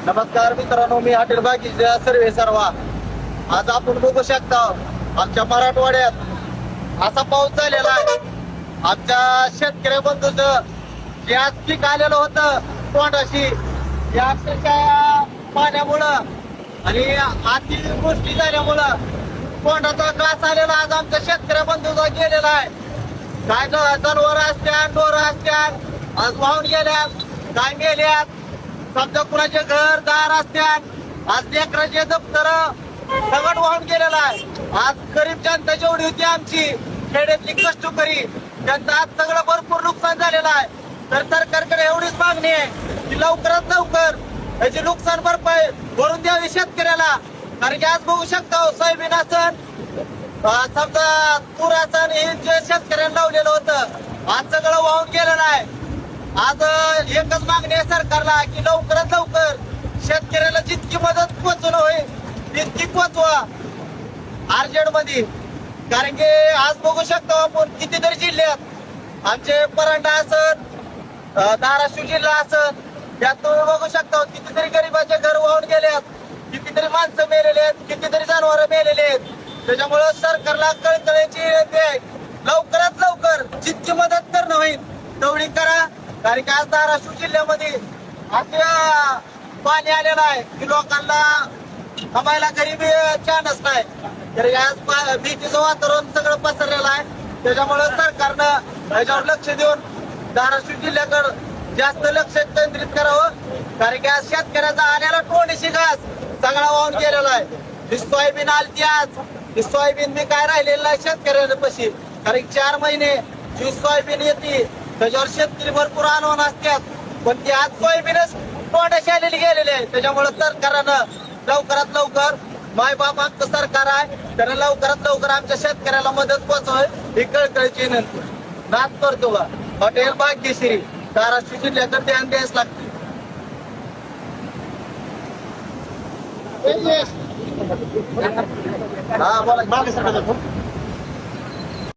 नमस्कार मित्रांनो, मी हॉटेल बागीचा सर्वे सर्वा. आज आपण बघू शकता आमच्या मराठवाड्यात असा पाऊस झालेला आहे. आमच्या शेतकरी बंधूचं जे आज पीक आलेलं होतं तोंडाशी, या अक्षरशः पाण्यामुळं आणि अतिवृष्टी झाल्यामुळं तोंडाचा त्रास आलेला आज आमच्या शेतकरी बंधूचा गेलेला आहे. काय जनावर असत्यात, डोर असत्यात, आज वाहून गेल्यात, काय मेल्यात. समजा कुणाचे घर दार असत्यात, आज लेकराचे दप्तर सगळं वाहून गेलेला आहे. आज गरीब जनता जेवढी होती आमची खेड्यातली कष्टकरी, त्यांचं आज सगळं भरपूर नुकसान झालेलं आहे. तर सरकारकडे एवढीच मागणी आहे की लवकरात लवकर याची नुकसान भरपाई भरून द्यावी शेतकऱ्याला. कारण की आज बघू शकता सोयाबीन असन, समजा तूर असन, हे जे शेतकऱ्यांना लावलेलं होतं आज सगळं वाहून गेलेलं आहे. आज एकच मागणी आहे सरकारला की लवकरात लवकर शेतकऱ्याला जितकी मदत पोहोचवणं होईल तितकी पोहोचवा अर्जंट मध्ये. कारण की आज बघू शकतो आपण कितीतरी जिल्ह्यात आमचे परांडा असत, धाराशिव जिल्हा असत, त्यात तुम्ही बघू शकता कितीतरी गरीबाचे घर वाहून गेलेत, कितीतरी माणसं मेलेले आहेत, कितीतरी जनावर मेलेले आहेत. त्याच्यामुळं सरकारला कळकळीची लवकरात लवकर जितकी मदत करणं होईल तेवढी करा. कारण की आज धाराशिव जिल्ह्यामध्ये अशा पाणी आलेलं आहे की लोकांना थांबायला गरीबी चान्स नाही. तर आज भीतीचं वातावरण सगळं पसरलेलं आहे. त्याच्यामुळं सरकारनं याच्यावर लक्ष देऊन धाराशिव जिल्ह्याकडे जास्त लक्ष केंद्रित करावं. कारण की आज शेतकऱ्याचा आल्याला टोणीशी घास सगळा वाहून गेलेला आहे. ही सोयाबीन आलती आज, ही सोयाबीन मी काय राहिलेलं आहे शेतकऱ्यांपाशी. कारण 4 महिने जी सोयाबीन येते त्याच्यावर शेतकरी भरपूर आव्हान असतात, पण ती आज सोयाबीनच तोंडाशी आलेली गेलेली आहे. त्याच्यामुळे सरकारनं लवकरात लवकर, मायबाप आमचं सरकार आहे, त्यानं लवकरात लवकर आमच्या शेतकऱ्याला मदत पोहोचवावी ही कळकळीची विनंती. नाच करतो का हॉटेल भाग्यश्री धाराशिव जिल्ह्याचं ध्यान द्यायच लागते. हा बोला.